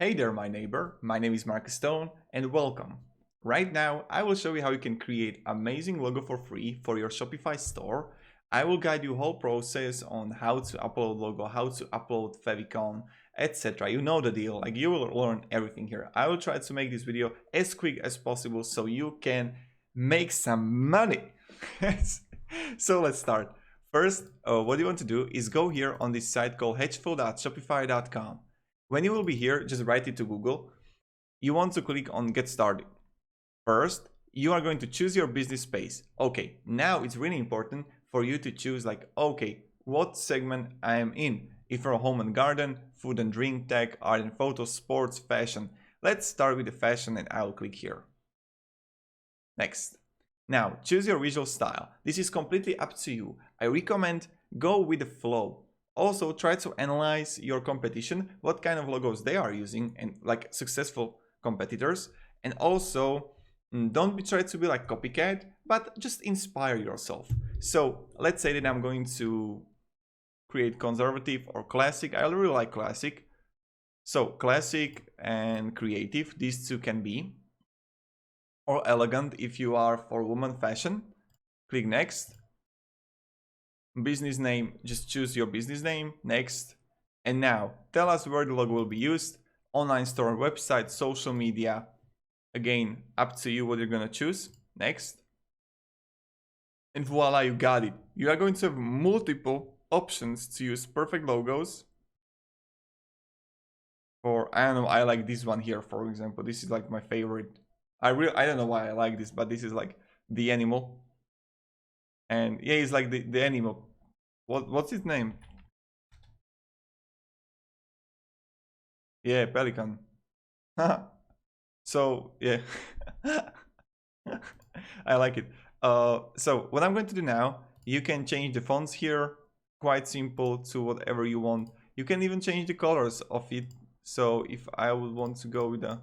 Hey there, my neighbor. My name is Marcus Stone and welcome. Right now, I will show you how you can create amazing logo for free for your Shopify store. I will guide you whole process on how to upload logo, how to upload Favicon, etc. You know the deal, like you will learn everything here. I will try to make this video as quick as possible so you can make some money. So let's start. First, what you want to do is go here on this site called hedgeful.shopify.com. When you will be here, just write it to Google. You want to click on Get Started. First, you are going to choose your business space. Okay, now it's really important for you to choose okay, what segment I am in. If you're a home and garden, food and drink, tech, art and photo, sports, fashion. Let's start with the fashion and I'll click here. Next. Now, choose your visual style. This is completely up to you. I recommend go with the flow. Also, try to analyze your competition, what kind of logos they are using, and like successful competitors. And also, don't try to be like copycat, but just inspire yourself. So let's say that I'm going to create conservative or classic. I really like classic. So classic and creative, these two can be. Or elegant if you are for woman fashion. Click next. Business name, just choose your business name. Next. And now tell us where the logo will be used. Online store, website, social media. Again, up to you what you're gonna choose. Next. And voila, you got it. You are going to have multiple options to use perfect logos. For, I don't know, I like this one here, for example. This is like my favorite. I don't know why I like this, but this is like the animal. And yeah, it's like the animal. What's his name? Yeah, pelican. So yeah. I like it. So what I'm going to do now, you can change the fonts here, quite simple, to whatever you want. You can even change the colors of it. So if I would want to go with a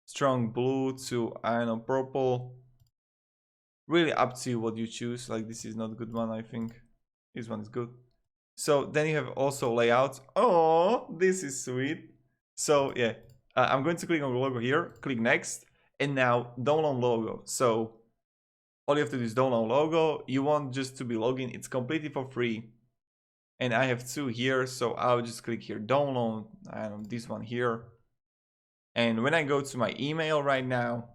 strong blue to, I don't know, purple, really up to you what you choose. Like this is not a good one, I think. This one is good. So then you have also layout. Oh, this is sweet. So yeah, I'm going to click on the logo here, click next, and now download logo. So all you have to do is download logo. You want just to be logged in. It's completely for free. And I have two here, so I'll just click here, download, I don't know, this one here. And when I go to my email right now,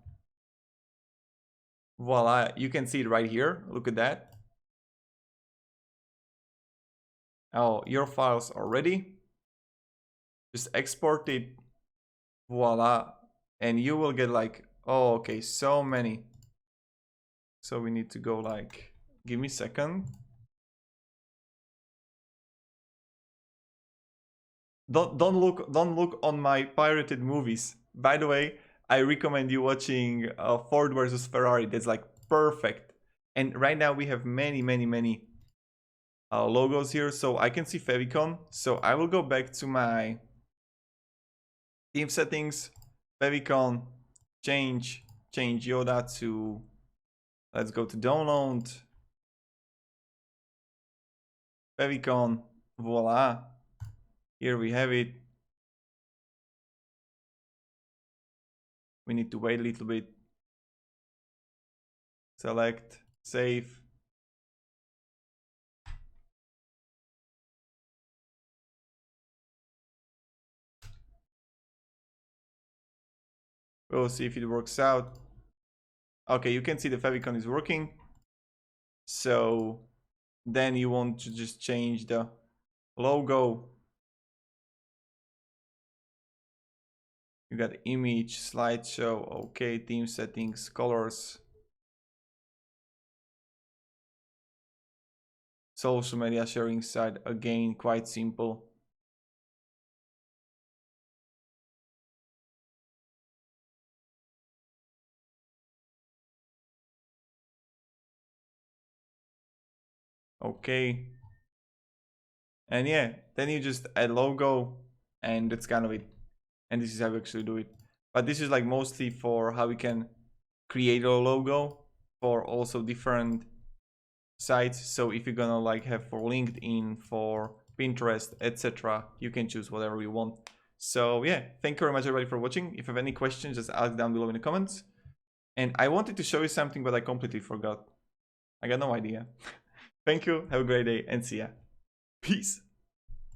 voila, you can see it right here. Look at that. Oh, your files are ready. Just export it. Voila. And you will get like, oh, okay, so many. So we need to go like, give me a second. Don't look on my pirated movies. By the way, I recommend you watching Ford versus Ferrari. That's like perfect. And right now we have many logos here. So I can see Favicon. So I will go back to my theme settings, Favicon, change Yoda to, let's go to download, Favicon, voila. Here we have it. We need to wait a little bit. Select, save. We'll see if it works out. Okay, you can see the Favicon is working. So then you want to just change the logo. You got image, slideshow, okay, theme settings, colors. Social media sharing site, again, quite simple. Okay. And yeah, then you just add logo and that's kind of it. And this is how we actually do it. But this is like mostly for how we can create a logo for also different sites. So if you're gonna like have for LinkedIn, for Pinterest, etc., you can choose whatever you want. So yeah, thank you very much everybody for watching. If you have any questions, just ask down below in the comments. And I wanted to show you something, but I completely forgot. I got no idea. Thank you, have a great day, and see ya. Peace.